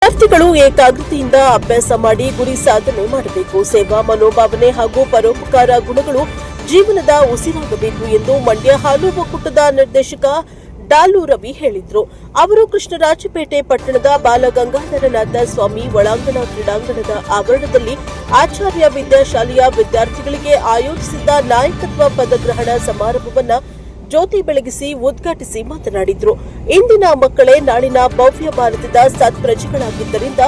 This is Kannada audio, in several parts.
ವಿದ್ಯಾರ್ಥಿಗಳು ಏಕಾಗ್ರತೆಯಿಂದ ಅಭ್ಯಾಸ ಮಾಡಿ ಗುರಿ ಸಾಧನೆ ಮಾಡಬೇಕು. ಸೇವಾ ಮನೋಭಾವನೆ ಹಾಗೂ ಪರೋಪಕಾರ ಗುಣಗಳು ಜೀವನದ ಉಸಿರಾಗಬೇಕು ಎಂದು ಮಂಡ್ಯ ಹಾಲು ಒಕ್ಕೂಟದ ನಿರ್ದೇಶಕ ಡಾಲು ರವಿ ಹೇಳಿದರು. ಅವರು ಕೃಷ್ಣರಾಜಪೇಟೆ ಪಟ್ಟಣದ ಬಾಲಗಂಗಾಧರನಾಥ ಸ್ವಾಮಿ ಒಳಾಂಗಣ ಕ್ರೀಡಾಂಗಣದ ಆವರಣದಲ್ಲಿ ಆಚಾರ್ಯ ವಿದ್ಯಾಶಾಲೆಯ ವಿದ್ಯಾರ್ಥಿಗಳಿಗೆ ಆಯೋಜಿಸಿದ್ದ ನಾಯಕತ್ವ ಪದಗ್ರಹಣ ಸಮಾರಂಭವನ್ನು ಜ್ಯೋತಿ ಬೆಳಗಿಸಿ ಉದ್ಘಾಟಿಸಿ ಮಾತನಾಡಿದರು. ಇಂದಿನ ಮಕ್ಕಳೇ ನಾಳಿನ ಭವ್ಯ ಭಾರತದ ಸತ್ಪ್ರಜೆಗಳಾಗಿದ್ದರಿಂದ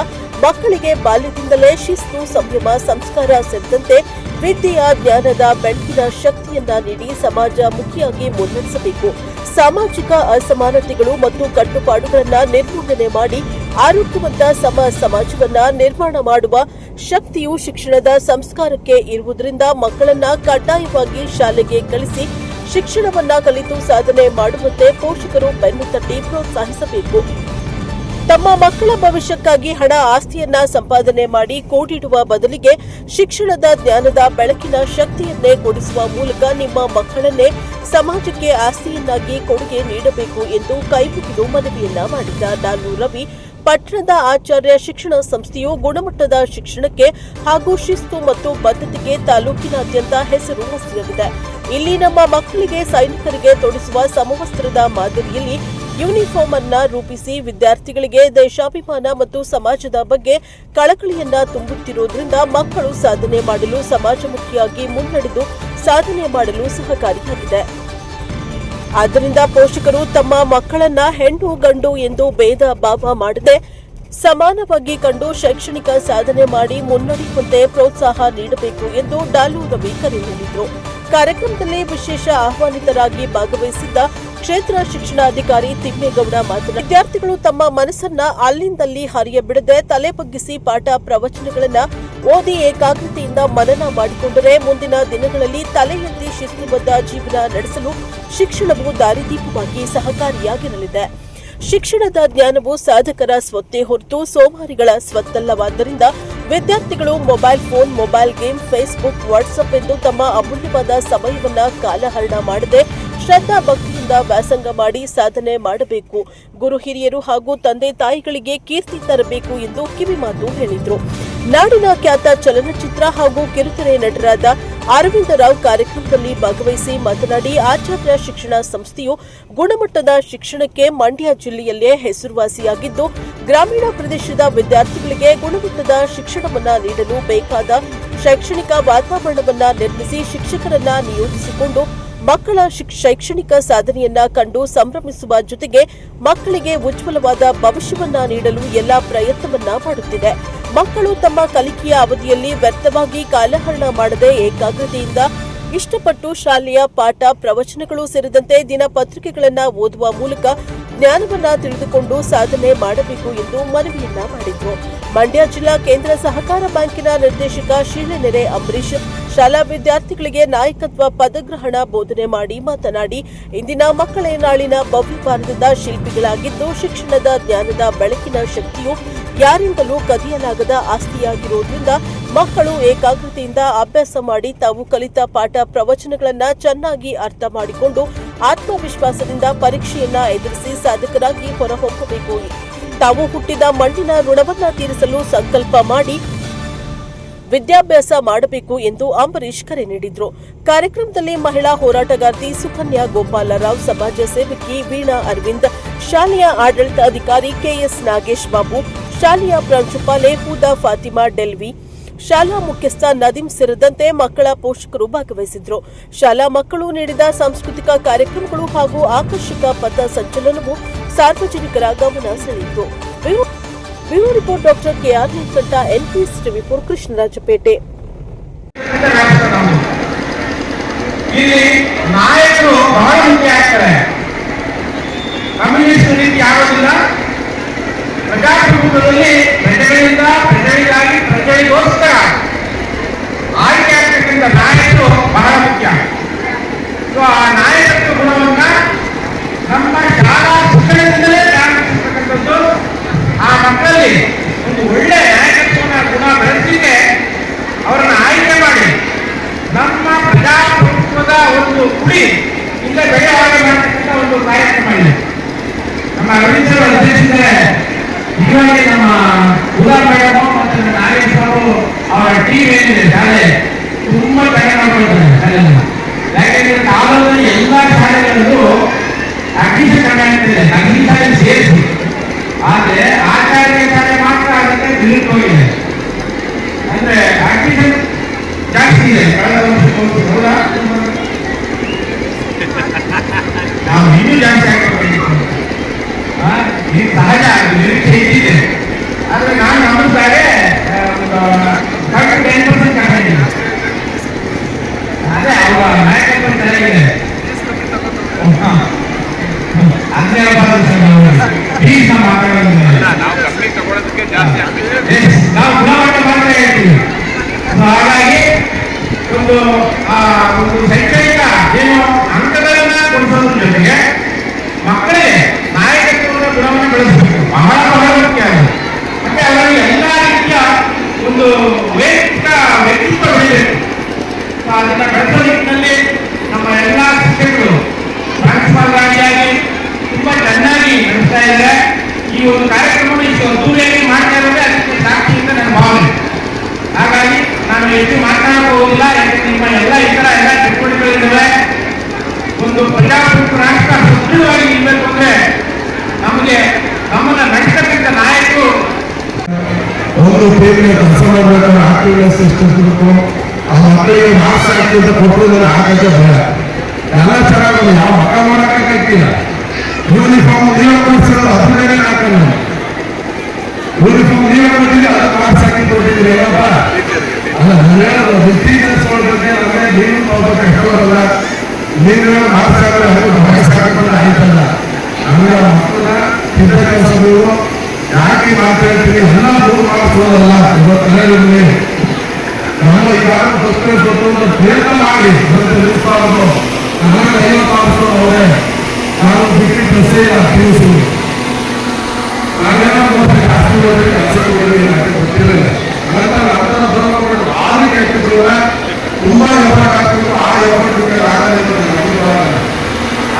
ಮಕ್ಕಳಿಗೆ ಬಾಲ್ಯದಿಂದಲೇ ಶಿಸ್ತು, ಸಂಯಮ, ಸಂಸ್ಕಾರ ಸೇರಿದಂತೆ ವಿದ್ಯೆಯ ಜ್ಞಾನದ ಬೆಳಕಿನ ಶಕ್ತಿಯನ್ನ ನೀಡಿ ಸಮಾಜಮುಖಿಯಾಗಿ ಮುನ್ನಡೆಸಬೇಕು. ಸಾಮಾಜಿಕ ಅಸಮಾನತೆಗಳು ಮತ್ತು ಕಟ್ಟುಪಾಡುಗಳನ್ನು ನಿರ್ಮೂಲನೆ ಮಾಡಿ ಆರೋಗ್ಯವಂತ ಸಮಾಜವನ್ನ ನಿರ್ಮಾಣ ಮಾಡುವ ಶಕ್ತಿಯು ಶಿಕ್ಷಣದ ಸಂಸ್ಕಾರಕ್ಕೆ ಇರುವುದರಿಂದ ಮಕ್ಕಳನ್ನ ಕಡ್ಡಾಯವಾಗಿ ಶಾಲೆಗೆ ಕಳಿಸಿ ಶಿಕ್ಷಣವನ್ನ ಕಲಿತು ಸಾಧನೆ ಮಾಡುವಂತೆ ಪೋಷಕರು ಬೆನ್ನು ತಟ್ಟಿ ಪ್ರೋತ್ಸಾಹಿಸಬೇಕು. ತಮ್ಮ ಮಕ್ಕಳ ಭವಿಷ್ಯಕ್ಕಾಗಿ ಹಣ ಆಸ್ತಿಯನ್ನ ಸಂಪಾದನೆ ಮಾಡಿ ಕೂಡಿಡುವ ಬದಲಿಗೆ ಶಿಕ್ಷಣದ ಜ್ಞಾನದ ಬೆಳಕಿನ ಶಕ್ತಿಯನ್ನೇ ಕೊಡಿಸುವ ಮೂಲಕ ನಿಮ್ಮ ಮಕ್ಕಳನ್ನೇ ಸಮಾಜಕ್ಕೆ ಆಸ್ತಿಯನ್ನಾಗಿ ಕೊಡುಗೆ ನೀಡಬೇಕು ಎಂದು ಕೈಮುಗಿದು ಮನವಿಯನ್ನ ಮಾಡಿದ ಡಾಲು ರವಿ, ಪಟ್ಟಣದ ಆಚಾರ್ಯ ಶಿಕ್ಷಣ ಸಂಸ್ಥೆಯು ಗುಣಮಟ್ಟದ ಶಿಕ್ಷಣಕ್ಕೆ ಹಾಗೂ ಶಿಸ್ತು ಮತ್ತು ಬದ್ಧತೆಗೆ ತಾಲೂಕಿನಾದ್ಯಂತ ಹೆಸರುವಾಸಿಯಾಗಿದೆ. ಇಲ್ಲಿ ನಮ್ಮ ಮಕ್ಕಳಿಗೆ ಸೈನಿಕರಿಗೆ ತೊಡಿಸುವ ಸಮವಸ್ತ್ರದ ಮಾದರಿಯಲ್ಲಿ ಯೂನಿಫಾರ್ಮ್ ಅನ್ನ ರೂಪಿಸಿ ವಿದ್ಯಾರ್ಥಿಗಳಿಗೆ ದೇಶಾಭಿಮಾನ ಮತ್ತು ಸಮಾಜದ ಬಗ್ಗೆ ಕಳಕಳಿಯನ್ನ ತುಂಬುತ್ತಿರುವುದರಿಂದ ಮಕ್ಕಳು ಸಾಧನೆ ಮಾಡಲು ಸಮಾಜಮುಖಿಯಾಗಿ ಮುನ್ನಡೆದು ಸಾಧನೆ ಮಾಡಲು ಸಹಕಾರಿಯಾಗಿದೆ. ಆದ್ದರಿಂದ ಪೋಷಕರು ತಮ್ಮ ಮಕ್ಕಳನ್ನ ಹೆಣ್ಣು ಗಂಡು ಎಂದು ಭೇದ ಭಾವ ಮಾಡದೆ ಸಮಾನವಾಗಿ ಕಂಡು ಶೈಕ್ಷಣಿಕ ಸಾಧನೆ ಮಾಡಿ ಮುನ್ನಡೆಯುವಂತೆ ಪ್ರೋತ್ಸಾಹ ನೀಡಬೇಕು ಎಂದು ಡಾಲು ರವಿ ಕರೆ ನೀಡಿದರು. ಕಾರ್ಯಕ್ರಮದಲ್ಲಿ ವಿಶೇಷ ಆಹ್ವಾನಿತರಾಗಿ ಭಾಗವಹಿಸಿದ್ದ ಕ್ಷೇತ್ರ ಶಿಕ್ಷಣಾಧಿಕಾರಿ ತಿಮ್ಮೇಗೌಡ ಮಾತನಾಡಿ, ವಿದ್ಯಾರ್ಥಿಗಳು ತಮ್ಮ ಮನಸ್ಸನ್ನ ಅಲ್ಲಿಂದಲ್ಲಿ ಹರಿಯಬಿಡದೆ ತಲೆ ಬಗ್ಗಿಸಿ ಪಾಠ ಪ್ರವಚನಗಳನ್ನು ಓದಿ ಏಕಾಗ್ರತೆಯಿಂದ ಮನನ ಮಾಡಿಕೊಂಡರೆ ಮುಂದಿನ ದಿನಗಳಲ್ಲಿ ತಲೆ ಎತ್ತಿ ಶಿಸ್ತುಬದ್ಧ ಜೀವನ ನಡೆಸಲು ಶಿಕ್ಷಣವು ದಾರಿದೀಪವಾಗಿ ಸಹಕಾರಿಯಾಗಿರಲಿದೆ. ಶಿಕ್ಷಣದ ಜ್ಞಾನವು ಸಾಧಕರ ಸ್ವತ್ತೇ ಹೊರತು ಸೋಮಾರಿಗಳ ಸ್ವತ್ತಲ್ಲವಾದ್ದರಿಂದ ವಿದ್ಯಾರ್ಥಿಗಳು mobile phone, mobile game, Facebook, WhatsApp ಎಂದು ತಮ್ಮ ಅಮೂಲ್ಯವಾದ ಸಮಯವನ್ನ ಕಾಲಹರಣ ಮಾಡದೆ ಶ್ರದ್ಧಾ ಭಕ್ತಿಯಿಂದ ವ್ಯಾಸಂಗ ಮಾಡಿ ಸಾಧನೆ ಮಾಡಬೇಕು. ಗುರು ಹಿರಿಯರು ಹಾಗೂ ತಂದೆ ತಾಯಿಗಳಿಗೆ ಕೀರ್ತಿ ತರಬೇಕು ಎಂದು ಕಿವಿಮಾತು ಹೇಳಿದರು. ನಾಡಿನ ಖ್ಯಾತ ಚಲನಚಿತ್ರ ಹಾಗೂ ಕಿರುತೆರೆ ನಟರಾದ ಅರವಿಂದ ರಾವ್ ಕಾರ್ಯಕ್ರಮದಲ್ಲಿ ಭಾಗವಹಿಸಿ ಮಾತನಾಡಿ, ಆಚಾರ್ಯ ಶಿಕ್ಷಣ ಸಂಸ್ಥೆಯು ಗುಣಮಟ್ಟದ ಶಿಕ್ಷಣಕ್ಕೆ ಮಂಡ್ಯ ಜಿಲ್ಲೆಯಲ್ಲೇ ಹೆಸರುವಾಸಿಯಾಗಿದ್ದು, ಗ್ರಾಮೀಣ ಪ್ರದೇಶದ ವಿದ್ಯಾರ್ಥಿಗಳಿಗೆ ಗುಣಮಟ್ಟದ ಶಿಕ್ಷಣವನ್ನ ನೀಡಲು ಬೇಕಾದ ಶೈಕ್ಷಣಿಕ ವಾತಾವರಣವನ್ನ ನಿರ್ಮಿಸಿ ಶಿಕ್ಷಕರನ್ನ ನಿಯೋಜಿಸಿಕೊಂಡು ಮಕ್ಕಳ ಶೈಕ್ಷಣಿಕ ಸಾಧನೆಯನ್ನ ಕಂಡು ಸಂಭ್ರಮಿಸುವ ಜೊತೆಗೆ ಮಕ್ಕಳಿಗೆ ಉಜ್ವಲವಾದ ಭವಿಷ್ಯವನ್ನ ನೀಡಲು ಎಲ್ಲಾ ಪ್ರಯತ್ನವನ್ನ ಮಾಡುತ್ತಿದೆ. ಮಕ್ಕಳು ತಮ್ಮ ಕಲಿಕೆಯ ಅವಧಿಯಲ್ಲಿ ವ್ಯರ್ಥವಾಗಿ ಕಾಲಹರಣ ಮಾಡದೆ ಏಕಾಗ್ರತೆಯಿಂದ ಇಷ್ಟಪಟ್ಟು ಶಾಲೆಯ ಪಾಠ ಪ್ರವಚನಗಳು ಸೇರಿದಂತೆ ದಿನಪತ್ರಿಕೆಗಳನ್ನು ಓದುವ ಮೂಲಕ ಜ್ಞಾನವನ್ನ ತಿಳಿದುಕೊಂಡು ಸಾಧನೆ ಮಾಡಬೇಕು ಎಂದು ಮನವಿಯನ್ನ ಮಾಡಿದರು. ಮಂಡ್ಯ ಜಿಲ್ಲಾ ಕೇಂದ್ರ ಸಹಕಾರ ಬ್ಯಾಂಕಿನ ನಿರ್ದೇಶಕ ಶೀಲನೆರೆ ಅಂಬರೀಶ್ ಶಾಲಾ ವಿದ್ಯಾರ್ಥಿಗಳಿಗೆ ನಾಯಕತ್ವ ಪದಗ್ರಹಣ ಬೋಧನೆ ಮಾಡಿ ಮಾತನಾಡಿ, ಇಂದಿನ ಮಕ್ಕಳೇ ನಾಳಿನ ಭವ್ಯ ಭಾರತದ ಶಿಲ್ಪಿಗಳಾಗಿದ್ದು, ಶಿಕ್ಷಣದ ಜ್ಞಾನದ ಬೆಳಕಿನ ಶಕ್ತಿಯು ಯಾರಿಂದಲೂ ಕದಿಯಲಾಗದ ಆಸ್ತಿಯಾಗಿರುವುದರಿಂದ ಮಕ್ಕಳು ಏಕಾಗ್ರತೆಯಿಂದ ಅಭ್ಯಾಸ ಮಾಡಿ ತಾವು ಕಲಿತ ಪಾಠ ಪ್ರವಚನಗಳನ್ನು ಚೆನ್ನಾಗಿ ಅರ್ಥ ಮಾಡಿಕೊಂಡು ಆತ್ಮವಿಶ್ವಾಸದಿಂದ ಪರೀಕ್ಷೆಯನ್ನ ಎದುರಿಸಿ ಸಾಧಕರಾಗಿ ಹೊರಹೊಮ್ಮಬೇಕು. ತಾವು ಹುಟ್ಟಿದ ಮಣ್ಣಿನ ಋಣವನ್ನ ತೀರಿಸಲು ಸಂಕಲ್ಪ ಮಾಡಿ ವಿದ್ಯಾಭ್ಯಾಸ ಮಾಡಬೇಕು ಎಂದು ಅಂಬರೀಶ್ ಕರೆ ನೀಡಿದರು. ಕಾರ್ಯಕ್ರಮದಲ್ಲಿ ಮಹಿಳಾ ಹೋರಾಟಗಾರ್ತಿ ಸುಕನ್ಯಾ ಗೋಪಾಲರಾವ್, ಸಮಾಜ ಸೇವಕಿ ವೀಣಾ ಅರವಿಂದ್, ಶಾಲೆಯ ಆಡಳಿತಾಧಿಕಾರಿ ಕೆಎಸ್ ನಾಗೇಶ್ ಬಾಬು, ಶಾಲೆಯ ಪ್ರಾಂಶುಪಾಲೆ ಹುದಾ ಫಾತಿಮಾ ಡೆಲ್ವಿ, ಶಾಲಾ ಮುಖ್ಯಸ್ಥ ನದೀಂ ಸೇರಿದಂತೆ ಮಕ್ಕಳ ಪೋಷಕರು ಭಾಗವಹಿಸಿದ್ರು. ಶಾಲಾ ಮಕ್ಕಳು ನೀಡಿದ ಸಾಂಸ್ಕೃತಿಕ ಕಾರ್ಯಕ್ರಮಗಳು ಹಾಗೂ ಆಕರ್ಷಕ ಪಥ ಸಂಚಲನವು ಸಾರ್ವಜನಿಕರ ಗಮನ ಸೆಳೆಯಿತು. Bureau report doctor KR Neelakantha, NPS TV 4, Krishnarajpet. ಇಲ್ಲಿ ನಾಯಕರು ಬಹಳ ಮುಖ್ಯ ಆಗ್ತಾರೆ. ಕಮ್ಯುನಿಸ್ಟ್ ರೀತಿ ಆಗೋದಿಲ್ಲ. ಪ್ರಜಾಪ್ರಭುತ್ವದಲ್ಲಿ ಪ್ರಜೆಗಳಿಂದ, ಪ್ರಜೆಗಳಿಗಾಗಿ, ಪ್ರಜೆಗಳಿಗೋಸ್ಕರ ಆಯ್ಕೆ ಆಗ್ತಕ್ಕಂಥ ನಾಯಕರು ಬಹಳ ಮುಖ್ಯ. ಆ ನಾಯಕತ್ವ ಗುಣವನ್ನ ನಮ್ಮ ಶಾಲಾ ಶಿಕ್ಷಣದಿಂದಲೇ ಪ್ರಾರಂಭಿಸತಕ್ಕಂಥದ್ದು. ಆ ಮಕ್ಕಳಲ್ಲಿ ಒಂದು ಒಳ್ಳೆ ನಾಯಕತ್ವನ ಗುಣ ಬೆಳೆಸಲಿಕ್ಕೆ ಅವರನ್ನು ಆಯ್ಕೆ ಮಾಡಿ ನಮ್ಮ ಪ್ರಜಾಪ್ರಭುತ್ವದ ಒಂದು ಕುಡಿ ಇಲ್ಲೇ ಬೆಳೆ ಹಾಗೆ ಮಾಡತಕ್ಕಂಥ ಒಂದು ಕಾರ್ಯಕ್ರಮ ಇದೆ. ನಮ್ಮ ರವೀಂದ್ರ ಅಧ್ಯಕ್ಷರೇ, ಹೀಗಾಗಿ ನಮ್ಮ ಏನಿದೆ ಶಾಲೆ ತುಂಬಾ ಚೆನ್ನಾಗಿ ಮಾಡ್ಕೊಳ್ತಾರೆ ಶಾಲೆಯನ್ನ. ಯಾಕೆಂದ್ರೆ ಕಾಲದಲ್ಲಿ ಎಲ್ಲಾ ಶಾಲೆಗಳಲ್ಲೂ ಅಡ್ಮಿಷನ್ ಕಡಿಮೆ ನಗರಿ ಶಾಲೆ ಸೇರಿಸಿ, ಆದ್ರೆ ಆಚಾರ್ಯ ಶಾಲೆ ಮಾತ್ರ ಅದಕ್ಕೆ ನಿಲ್ಲಿಟ್ಟು ಹೋಗಿದೆ. ಅಂದ್ರೆ ಅಡ್ಮಿಷನ್ ಜಾಸ್ತಿ ಇದೆ ಕಳೆದ ವರ್ಷಕ್ಕೆ ಹೌದಾ? ನಾವು ಇನ್ನೂ ಜಾಸ್ತಿ ಆಗ್ಬೇಕು, ಇದು ಸಹಜ, ನಿರೀಕ್ಷೆ ಇದ್ದಿದೆ. ಆದ್ರೆ ನಾನು ಗಮನಿಸಿದಾಗೆ ಒಂದು 10% ಕಡಿಮೆ ಇದೆ. ಅದೇ ಅವರ ನಾಯಕತ್ವ ಚೆನ್ನಾಗಿದೆ. ಅದೇ ಫೀಸ್ ಮಾತಾಡೋದಿಲ್ಲ, ನಾವು ಗುಣಮಟ್ಟ ಮಾತ್ರ ಹೇಳ್ತೀವಿ. ಹಾಗಾಗಿ ಒಂದು ಶೈಕ್ಷಣಿಕ ಏನು ಅಂಕಗಳನ್ನ ಕೊಡಿಸೋದ್ರ ಜೊತೆಗೆ ಮಕ್ಕಳಿಗೆ ನಾಯಕತ್ವದ ಗುಣವನ್ನು ಬೆಳೆಸಬೇಕು, ಬಹಳ ಬಹಳ ಮುಖ್ಯ. ಮತ್ತೆ ಅವರಿಗೆ ಎಲ್ಲ ರೀತಿಯ ಒಂದು ವೈಯಕ್ತಿಕ ವ್ಯಕ್ತಿತ್ವ ಬೆಳೆಯಬೇಕು. ಅದನ್ನ ಬೆಳೆಸೋ ನಿಟ್ಟಿನಲ್ಲಿ ನಮ್ಮ ಎಲ್ಲ ಶಿಕ್ಷಕರು ಪ್ರಾಂಶುಪಾಲ ರಾಣಿಯಾಗಿ ತುಂಬಾ ಚೆನ್ನಾಗಿ ನಡೆಸ್ತಾ ಇದ್ದಾರೆ. ಈ ಒಂದು ಕಾರ್ಯಕ್ರಮವನ್ನು ಇಷ್ಟು ಅದ್ದೂರಿಯಾಗಿ ಮಾಡ್ತಾ ಇರೋದೇ ಅದಕ್ಕೆ ಸಾಕ್ಷಿ ಅಂತ ನನ್ನ ಭಾವನೆ. ಹಾಗಾಗಿ ನಾನು ಹೆಚ್ಚು ಮಾತನಾಡಕ್ಕೆ ಹೋಗಿಲ್ಲ, ಯಾಕಂದ್ರೆ ನಿಮ್ಮ ಎಲ್ಲ ಇತರ ಎಲ್ಲ ಚಟುವಟಿಕೆಗಳಿದ್ದಾವೆ. ಒಂದು ಪ್ರಜಾಪ್ರಭುತ್ವ ರಾಷ್ಟ್ರ ಸದೃಢವಾಗಿ ನಿಲ್ಲಬೇಕು ಅಂದ್ರೆ ನಮಗೆ ನಮ್ಮನ್ನ ನಡೆಸತಕ್ಕಂಥ ನಾಯಕರು ಒಂದು ಟೀಮ್ಗೆ ಕೆಲಸ ಮಾಡಬೇಕಾದ್ರೆ ಆಕ್ಟಿವ್ನೆಸ್ ಎಷ್ಟು ಆ ಮಕ್ಕಳಿಗೆ ಮಾರ್ಕ್ಸ್ ಹಾಕಿಂತ ಕೊಟ್ಟರೆ ಹಾಕಕ್ಕೆ ಭಯ. ಎಲ್ಲ ಚೆನ್ನಾಗಿ ಯಾವ ಮಕ್ಕ ಮಾಡೋಕ್ಕಾಗ್ತಿಲ್ಲ. ಯೂನಿಫಾರ್ಮ್ ನೀವೇ ಕೊಡಿಸಿರೋದು ಹದಿನೈದೇ ಹಾಕಲ್ಲ. ಯೂನಿಫಾರ್ಮ್ ನೀವೇ ಕೊಟ್ಟಿದ್ರೆ ಅದಕ್ಕೆ ಮಾರ್ಕ್ಸ್ ಹಾಕಿ ಕೊಟ್ಟಿದ್ರೆ ಏನಪ್ಪ ಅಲ್ಲ. ನಾನು ಹೇಳೋದು ಟೀಚರ್ಸ್ ಬಗ್ಗೆ ನಮಗೆ ನೀವು ಹೋಗ್ಬೇಕು ಹೇಳೋಲ್ಲ. ನೀವು ಮಾರ್ಕ್ಸ್ ಹಾಕಿದ್ರೆ ಮಾರ್ಕ್ಸ್ ಹಾಕಿದ್ರೆ ಆಯ್ತಲ್ಲ. ಆಮೇಲೆ ಮಕ್ಕಳ ಚಿತ್ರ ಕೆಲಸ ನೀವು ಯಾಕೆ ಮಾತಾಡ್ತೀವಿ ಎಲ್ಲ ದೂರ ಮಾಡಿಸೋದಲ್ಲ. ಇವತ್ತು ಹೇಳಿದ್ವಿ ನಮ್ಮ ಈಗಾಗ ಪ್ರಯತ್ನ ಮಾಡಿ ನಿಲ್ಲಿಸಬಾರದು. ನಮಗೆ 50 ಮಾರ್ಕ್ಸ್ ಅವರೇ ನಾವು ಬಿಟ್ಟು ಪ್ರಶ್ನೆ ಇಲ್ಲ ತಿಳಿಸಿ ನಾವೇನೋ ಜಾಸ್ತಿ ಕೆಲಸ ಗೊತ್ತಿರಲಿಲ್ಲ. ನಂತರ ಬರಬೇಕು ಆರು ಕೆಟ್ಟಿದ್ರೆ ತುಂಬಾ ಎಫರ್ಟ್ ಆಗ್ತಿತ್ತು. ಆ ಎಫರ್ಟ್ ಆಗಲಿಲ್ಲ.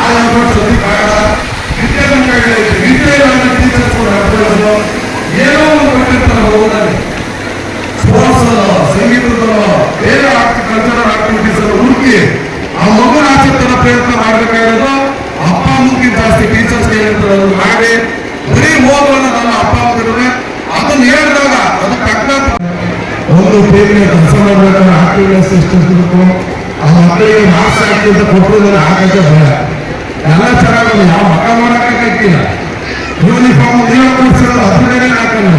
ಆ ಎಫರ್ಟ್ ಸದ್ಯಕ್ಕೆ ಆಗಲ್ಲ. ಟೀಚರ್ಸ್ ಕೂಡ ಏನೋ ಒಂದು ಕೊಟ್ಟಿರ್ತಾರೆ ಹೋಗೋದಾಗಿ ಸ್ಪೋರ್ಟ್ಸ್ ಸಂಗೀತದಲ್ಲೋ ಬೇರೆ ಕಲ್ಚರಲ್ ಆಕ್ಟಿವಿಟೀಸ್ ಅನ್ನು ಹುಡುಕಿ ಆ ಮಗುನ ಆಸಕ್ತರ ಪ್ರಯತ್ನ ಮಾಡಬೇಕಾಗಿರೋದು ಅಪ್ಪ ಅಮ್ಮಕ್ಕಿಂತ ಜಾಸ್ತಿ ಟೀಚರ್ಸ್ ಹೇಳಿರ್ತಾರೆ. ಅದನ್ನು ಮಾಡಿ ಬರೀ ಓದುವನ್ನ ನನ್ನ ಅಪ್ಪ ಅಮ್ಮಗಿದ್ರೆ ಅದನ್ನು ಹೇಳಿದಾಗ ಅದು ತಕ್ಕ ಒಂದು ಟೀಮ್ಗೆ ಕೆಲಸ ಮಾಡಬೇಕಾದ್ರೆ ಆಕ್ಟಿವ್ನೆಸ್ ಎಷ್ಟು ಆ ಮಕ್ಕಳಿಗೆ ಮಾರ್ಕ್ಸ್ ಹಾಕಿಂತ ಕೊಟ್ಟರೆ ಹಾಕಕ್ಕೆ ಭಯ. ಎಲ್ಲ ಚೆನ್ನಾಗಿ ಯಾವ ಮಕ್ಕ ಮಾಡೋಕ್ಕಾಗ್ತಿಲ್ಲ. ಯೂನಿಫಾರ್ಮ್ ನೀವೇ ಕೊಡಿಸಿರೋದು ಹದಿನೈದೇ ಹಾಕಲ್ಲ.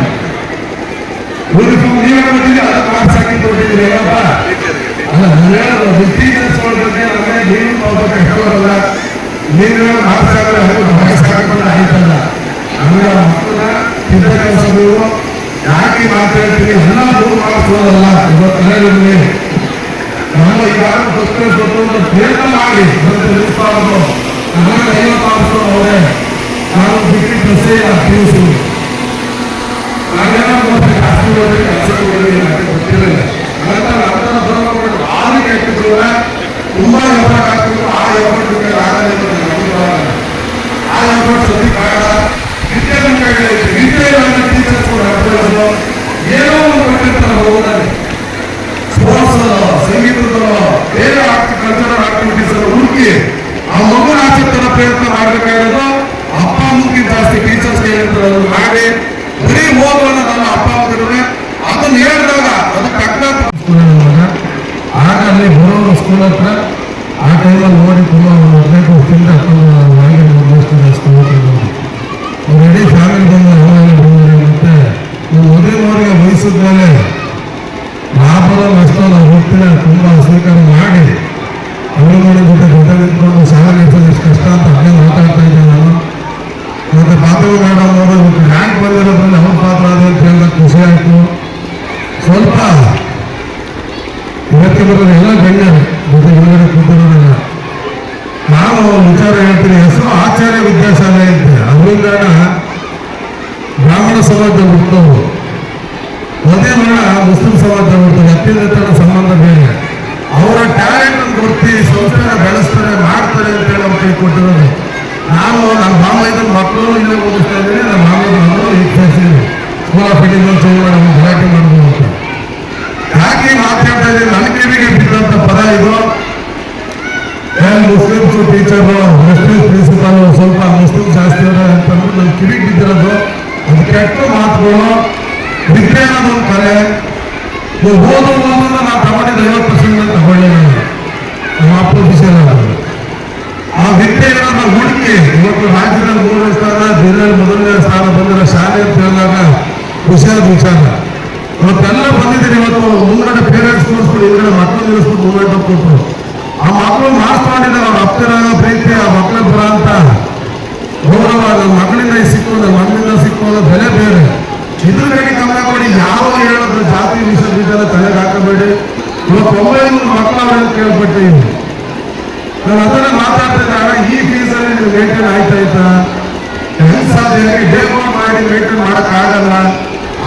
ಯೂನಿಫಾರ್ಮ್ ನೀವೇ ಕೊಟ್ಟಿದ್ರೆ ಅದಕ್ಕೆ ಮಾರ್ಕ್ಸ್ ಹಾಕಿ ಕೊಟ್ಟಿದ್ರೆ ಏನಪ್ಪ ಅಲ್ಲ. ನಾನು ಹೇಳೋದು ಟೀಚರ್ಸ್ ಬಗ್ಗೆ ನಮಗೆ ನೀವು ಹೋಗ್ಬೇಕು ಹೇಳೋಲ್ಲ. ನೀವು ಮಾರ್ಕ್ಸ್ ಹಾಕಿದ್ರೆ ಮಾರ್ಕ್ಸ್ ಹಾಕಿದ್ರೆ ಆಯ್ತಲ್ಲ. ಆಮೇಲೆ ಮಕ್ಕಳ ಚಿತ್ರ ಕೆಲಸ ನೀವು ಯಾಕೆ ಮಾತಾಡ್ತೀವಿ ಎಲ್ಲ ದೂರ ಮಾಡಿಸೋದಲ್ಲ. ಇವತ್ತು ಹೇಳಿದ್ವಿ ನಮ್ಮ ಈಗಾಗ ಪ್ರಯತ್ನ ಮಾಡಿ ನಿಲ್ಲಿಸಬಾರದು. ನಮಗೆ 50 ಮಾರ್ಕ್ಸ್ ಅವರೇ ನಾವು ಬಿಟ್ಟು ಪ್ರಶ್ನೆ ಇಲ್ಲ ತಿಳಿಸಿ ನಾವೇನೋ ಜಾಸ್ತಿ ಕೆಲಸ ಗೊತ್ತಿರಲಿಲ್ಲ. ನಂತರ ಬರಬೇಕು ಆರು ಕೆಟ್ಟಿದ್ರೆ ತುಂಬಾ ಎಫರ್ಟ್ ಆಗ್ತಿತ್ತು. ಆ ಎಫರ್ಟ್ ಆಗಲಿಲ್ಲ. ಆ ಎಫರ್ಟ್ ಸದ್ಯಕ್ಕೆ ಆಗಲ್ಲ. ಟೀಚರ್ಸ್ ಕೂಡ ಏನೋ ಒಂದು ಕೊಟ್ಟಿರ್ತಾರೆ ಹೋಗೋದಾಗಿ ಸ್ಪೋರ್ಟ್ಸ್ ಸಂಗೀತದಲ್ಲೋ ಬೇರೆ ಕಲ್ಚರಲ್ ಆಕ್ಟಿವಿಟೀಸ್ ಅನ್ನು ಹುಡುಕಿ ಆ ಮಗುನ ಆಸಕ್ತರ ಪ್ರಯತ್ನ ಮಾಡಬೇಕಾಗಿರೋದು ಅಪ್ಪ ಅಮ್ಮಕ್ಕಿಂತ ಜಾಸ್ತಿ ಟೀಚರ್ಸ್ ಹೇಳಿರ್ತಾರೆ. ಅದನ್ನು ಮಾಡಿ ಬರೀ ಓದುವನ್ನ ನನ್ನ ಅಪ್ಪ ಅಮ್ಮಗಿದ್ರೆ ಅದನ್ನು ಹೇಳಿದಾಗ ಅದು ತಕ್ಕ ಆಗ ಅಲ್ಲಿ ಬರೋರು ಸ್ಕೂಲ್ ಹತ್ರ ಆ ಟೈಮಲ್ಲಿ ನೋಡಿ ತುಂಬ 15 ವರ್ಷದಿಂದ ಅವ್ರು ಇಡೀ ಫ್ಯಾಮಿಲಿ ಬಂದು ಮತ್ತೆ ಮದುವೆವರೆಗೆ ವಹಿಸಿದ ಮೇಲೆ ಲಾಭದ ನಷ್ಟ ನಾವು ಹೋಗ್ತೀನಿ ತುಂಬ ಸ್ವೀಕಾರ ಮಾಡಿ ಅವರುಗಳ ಜೊತೆ ನಿಂತ್ಕೊಂಡು ಶಾಲೆ ಎಷ್ಟು ಕಷ್ಟ ಅಂತ ಅದೇ ಮಾತಾಡ್ತಾ ಇದ್ದೆ ನಾನು. ಮತ್ತೆ ಪಾತ್ರ ಮಾಡೋದು ರ್ಯಾಂಕ್ ಬಂದಿರೋದ್ರಲ್ಲಿ ಅವ್ರ ಪಾತ್ರ ಅದೇ ಅಂತ ಹೇಳಿದಾಗ ಖುಷಿ ಆಯಿತು. ಸ್ವಲ್ಪ ಇವತ್ತಿಗೆ ಬರೋದು ಎಲ್ಲ ಗಣ್ಯರು ಜೊತೆ ಹೊರಗಡೆ ಕೂತಿರೋದಿಲ್ಲ. ನಾನು ವಿಚಾರ ಹೇಳ್ತೀನಿ. ಹೆಸರು ಆಚಾರ್ಯ ವಿದ್ಯಾಶಾಲೆ ಅಂತೆ. ಅವರಿಂದ ಬ್ರಾಹ್ಮಣ ಸಮಾಜದಲ್ಲಿ ಹುಟ್ಟೋರು, ಮದುವೆ ಮರಣ ಮುಸ್ಲಿಂ ಸಮಾಜದಲ್ಲಿ ಹುಟ್ಟೋದು. ಅತ್ಯಂತ ಸಂಬಂಧ ಬೇರೆ. ಅವರ ಟ್ಯಾಲೆಂಟ್ ಅನ್ನು ಗುರುತಿ ಸಂಸ್ಥೆನ ಬೆಳೆಸ್ತಾರೆ ಮಾಡ್ತಾರೆ ಅಂತೇಳಿ ಅವ್ರು ಕೈ ಕೊಟ್ಟಿರೋದು. ನಾನು ನನ್ನ ಮಾಮಯ್ಯನ ಮಕ್ಕಳು ಇಲ್ಲೇ ಓದಿಸ್ತಾ ಇದ್ದೀನಿ. ನನ್ನ ಮಾಮಯ್ಯನ ಮಕ್ಕಳು ಈಗ ಸೇರಿಸಿದ್ದೀನಿ. ಸ್ಕೂಲ್ ಆಫ್ ಎಜುಕೇಶನ್ ನಮ್ಮ ಗಲಾಟೆ ಮಾಡೋದು ಅಂತ ಯಾಕೆ ಕೆಟ್ಟ ಮಾತುಗಳು ವಿದ್ಯೆ ಅನ್ನೋದೊಂದು ಕಲೆ. ನೀವು ಓದೋದನ್ನ ನಾವು ತಗೊಂಡಿದ್ದು 50% ತಗೊಳ್ಳಿಲ್ಲ. ನಮ್ಮ ಅಪೋಸಿಷನ್ ಆ ವಿದ್ಯೆ ಏನಾದ್ರು ಹುಡುಕಿ ಇವತ್ತು ರಾಜ್ಯದಲ್ಲಿ 3ನೇ ಸ್ಥಾನ, ಜಿಲ್ಲೆಯಲ್ಲಿ 1ನೇ ಸ್ಥಾನ ಬಂದಿರೋ ಶಾಲೆ ಅಂತ ಹೇಳಿದಾಗ ಖುಷಿಯಾದ ವಿಚಾರ. ಇವತ್ತೆಲ್ಲ ಬಂದಿದ್ದೀರಿ. ಇವತ್ತು ಮುಂದ್ಗಡೆ ಪೇರೆಂಟ್ಸ್ ಕೂರಿಸ್ಬಿಟ್ಟು ಹಿಂದ್ಗಡೆ ಮಕ್ಕಳು ನಿಲ್ಲಿಸ್ಬಿಟ್ಟು ಮೂವ್ಮೆಂಟ್ ಕೊಟ್ಟರು. ಆ ಮಕ್ಕಳು ಮಾರ್ಕ್ಸ್ ಮಾಡಿದ್ದಾರೆ. ಅವ್ರ ಅಪ್ಪನ ಪ್ರೀತಿ ಆ ಮಕ್ಕಳ ಬರ ಅಂತ ಗೌರವ ನನ್ನ ಮಕ್ಕಳಿಂದ ಸಿಕ್ಕು, ನನ್ನ ಮಗನಿಂದ ಸಿಕ್ಕು ಅನ್ನೋ ಬೆಲೆ ಬೇರೆ. ಇದ್ರ ಕಡೆ ಗಮನ ಕೊಡಿ. ಯಾವ ಹೇಳಿದ್ರು ಜಾತಿ ವಿಷಯ ತಲೆಗೆ ಹಾಕಬೇಡಿ. ಇವತ್ತು 900 ಮಕ್ಕಳು ಅವರನ್ನು ಕೇಳ್ಬಿಟ್ಟಿದ್ದೀನಿ. ನಾನು ಅದನ್ನ ಮಾತಾಡ್ತಿದ್ದಾಗ ಈ ಫೀಸಲ್ಲಿ ನೀವು ಮೇಂಟೈನ್ ಆಯ್ತಾ ಹೆಂಗ್ ಸಾಧ್ಯ? ಡೇ ಬೋರ್ಡ್ ಮಾಡಿ ಮೇಂಟೈನ್ ಮಾಡಕ್ ಆಗಲ್ಲ.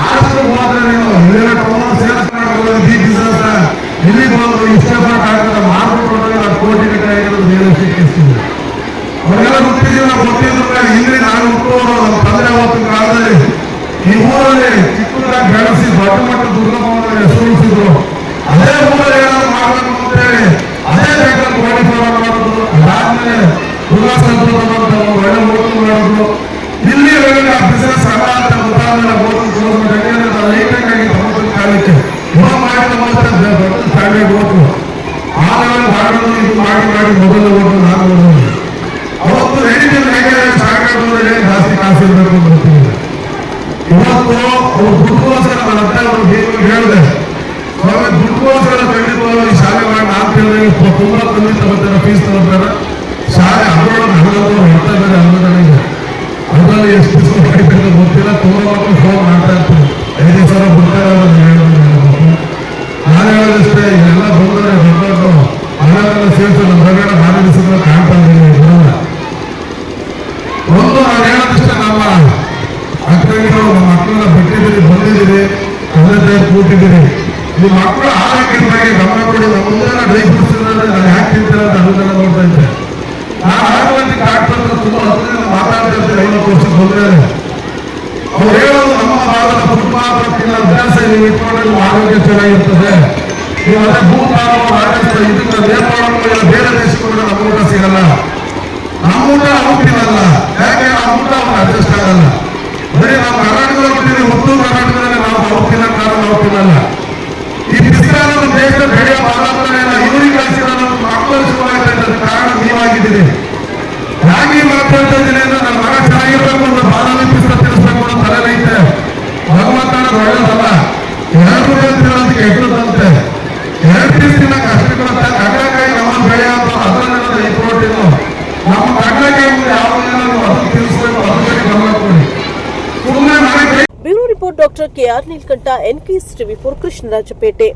ಆರ್ಸ್ರು ಹೋದ್ರೆ ನೀವು ಇಲ್ಲೆಲ್ಲ ಟೌನ್ ಸೇಲ್ಸ್ ಮಾಡ್ಬೋದು. ಈ ಬಿಸ್ನೆಸ್ ಇಲ್ಲಿ ಬಂದು ಇಷ್ಟಪಟ್ಟು ಆಗ್ತದೆ ಮಾರ್ಬಿಟ್ಟು ನಾನು ಕೋಟಿ ಗಟ್ಟಲೆ ಆಗಿರೋದು ಬೇರೆ ಸಿಕ್ಕಿಸ್ತೀವಿ. ಅವ್ರಿಗೆಲ್ಲ ಗೊತ್ತಿದ್ದೀವಿ. ನಾವು ಗೊತ್ತಿದ್ರು ಇಲ್ಲಿ ನಾನು ಹುಟ್ಟೋರು ನಮ್ಮ ತಂದೆ ಅವತ್ತಿನ ಕಾಲದಲ್ಲಿ ಈ ಊರಲ್ಲಿ ಚಿಕ್ಕದಾಗಿ ಬೆಳೆಸಿ ದೊಡ್ಡ ಮಟ್ಟ ದುರ್ಗಮ್ಮನ ಹೆಸರಿಸಿದ್ರು. ಅದೇ ಊರಲ್ಲಿ ಏನಾದ್ರು ಮಾಡಬೇಕು ಅಂತೇಳಿ ಅದೇ ಬೇಕಾದ್ರೆ ಕೋಟಿ ಮಾಡೋದು. ಅದಾದ್ಮೇಲೆ ದುರ್ಗಾ ಸಂಸ್ಕೃತ ಒಳ್ಳೆ ಓಟು ಮಾಡೋದು. ಇಲ್ಲಿ ಆ ಬಿಸಿನೆಸ್ ಅಲ್ಲ ಅಂತ ಗೊತ್ತಾದ್ಮೇಲೆ ಲೈಟಾಗಿ ಆಗಿ ತಗೊಂಡ ಕಾಲಕ್ಕೆ ಇವಾಗ ಮಾಡಿದ ಮಾತ್ರ ದೊಡ್ಡ ಸ್ಟ್ಯಾಂಡರ್ಡ್ ಓಟು ಆ ಲೆವೆಲ್ ಮಾಡೋದು. ಇದು ಮಾಡಿ ಮಾಡಿ ಮೊದಲು ಓಟು ನಾನು ಓದೋದು. ಅವತ್ತು ರೇಡಿಯೋ ಸಾಕಾಗೋದ್ರೆ ಜಾಸ್ತಿ ಕಾಸು ಇರಬೇಕು ಅಂತ ಗೊತ್ತಿಲ್ಲ. ಇವತ್ತು ಅವ್ರು ದುಡ್ಡುಗೋಸ್ಕರ ನನ್ನ ಹತ್ರ ಅವರು ಹೇಳಿದೆ, ದುಡ್ಡುಗೋಸ್ಕರ ಖಂಡಿತವಾಗ್ಲೂ ಈ ಶಾಲೆ ಮಾಡಿ ನಾನು ಹೇಳಿದ್ರೆ ತುಂಬಾ ಕಮ್ಮಿ ತಗೋತಾರೆ, ಫೀಸ್ ತಗೋತಾರೆ. ಶಾಲೆ ಅದರೊಳಗೆ ಹಣದವರು ಹೊಡ್ತಾ ಇದ್ದಾರೆ. ಅನ್ನೋದನಿಗೆ ಅದರಲ್ಲಿ ಎಷ್ಟು ದಿವಸ ಗೊತ್ತಿಲ್ಲ. ತುಂಬಾ ಮಕ್ಕಳು ಫೋನ್ ಮಾಡ್ತಾ ಇರ್ತಾರೆ, 5 ಸಾವಿರ ಬಿಡ್ತಾರೆ ಅಂತ ಹೇಳೋದು. ನಾನು ಹೇಳೋದಷ್ಟೇ, ಇದೆಲ್ಲ ಬಂದರೆ ದೊಡ್ಡ ಹಣವೆಲ್ಲ ಸೇರಿಸಿ ನಮ್ಮ ಹೊರಗಡೆ ಭಾರಿ ದಿವಸಗಳು ಕಾಣ್ತಾ ಇದ್ದೀನಿ. ಒಂದು ನಾನು ಹೇಳೋದಷ್ಟೇ, ನಮ್ಮ ಅಕ್ಕಂಗಿರು ನಮ್ಮ ಮಕ್ಕಳನ್ನ ಬಿಟ್ಟಿದ್ದೀರಿ, ಬಂದಿದ್ದೀರಿ, ತಂದೆ ಕೂತಿದ್ದೀರಿ. ಈ ಮಕ್ಕಳು ಆರೋಗ್ಯದ ಬಗ್ಗೆ ಗಮನ ಕೊಡಿ. ನಮ್ಮ ಮುಂದೆಲ್ಲ ಡ್ರೈ ಫ್ರೂಟ್ಸ್ ನಾನು ಯಾಕೆ ತಿಂತಾರೆ ಅಂತ ಅದನ್ನೆಲ್ಲ ನೋಡ್ತಾ ಇದ್ದೆ. ನಾನು ಆರೋಗ್ಯಕ್ಕೆ ಆಗ್ತದೆ ತುಂಬ ಹತ್ತಿರದಿಂದ ಮಾತಾಡ್ತಾ ಇರ್ತೀನಿ. 50 ವರ್ಷಕ್ಕೆ ಬಂದ್ರೆ ಅವ್ರು ಹೇಳೋದು ನಮ್ಮ ಭಾಗದ ಫುಟ್ಪಾತ್ ತಿನ್ನೋ ಅಭ್ಯಾಸ ನೀವು ಇಟ್ಕೊಂಡ್ರೆ ನಿಮ್ಮ ಆರೋಗ್ಯ ಚೆನ್ನಾಗಿರ್ತದೆ. ನೀವು ಅದೇ ಇದನ್ನ ನೇಪಾಳ ಬೇರೆ ದೇಶಕ್ಕೆ ನಮ್ಮ ಊಟ ಸಿಗಲ್ಲ. ನಮ್ಮ ಊಟ ಅವ್ರು ತಿನ್ನಲ್ಲ. ಯಾಕೆ ನಮ್ಮ ಊಟ ಅವ್ರು ಅಡ್ಜಸ್ಟ್ ಆಗಲ್ಲ. ಬರೀ ನಾವು ಕರ್ನಾಟಕದಲ್ಲಿ ಬಿಟ್ಟಿದ್ದೀವಿ. ಉತ್ತರ ಕರ್ನಾಟಕದಲ್ಲಿ ನಾವು ಅವ್ರು ತಿನ್ನೋ ಕಾರಣ ನಾವು ತಿನ್ನಲ್ಲ. ಈ ಬಿಸಿಲಾದ ದೇಶದ ಬೆಳೆಯ ಬಾಲಕರನ್ನ ಇವರಿಗೆ ಕಳಿಸಿದ ಮಕ್ಕಳು ಶುರುವಾಗ್ತಾ ಕಾರಣ ನೀವಾಗಿದ್ದೀರಿ. ಯಾಕೆ ಮಾತಾಡ್ತಾ ಇದ್ದೀನಿ ಅಂದ್ರೆ ನನ್ನ ಮಗ ಚೆನ್ನಾಗಿರ್ಬೇಕು ಅಂತ ಬಾಲಲ್ಲಿ ಪುಸ್ತಕ ತಿಳಿಸ್ಬೇಕು ಅನ್ನೋ ತಲೆನೈತೆ. ಭಗವಂತ ಒಳ್ಳೇದಲ್ಲ. 2 ರೂಪಾಯಿ ತಿನ್ನೋದಕ್ಕೆ ಕೆಟ್ಟದಂತೆ. 2 ಪೀಸ್ ತಿನ್ನಕ್ಕೆ ಅಷ್ಟು ಕೊಡುತ್ತೆ. ಕಡಲೆಕಾಯಿ ನಮ್ಮ ಬೆಳೆ ಅಂತ ಅದರಲ್ಲಿರೋದು ಈ ಪ್ರೋಟೀನು. ನಮ್ಮ ಕಡಲೆಕಾಯಿ ಮುಂದೆ ಯಾವುದೇನೋ ನೀವು ಅದನ್ನು ತಿಳಿಸ್ಬೇಕು. ಅದ್ರ ಬಗ್ಗೆ ಗಮನ ಕೊಡಿ. ಸುಮ್ಮನೆ ಮನೆ bureau report doctor KR Neelakantha, NKS TV4 Krishnarajpet.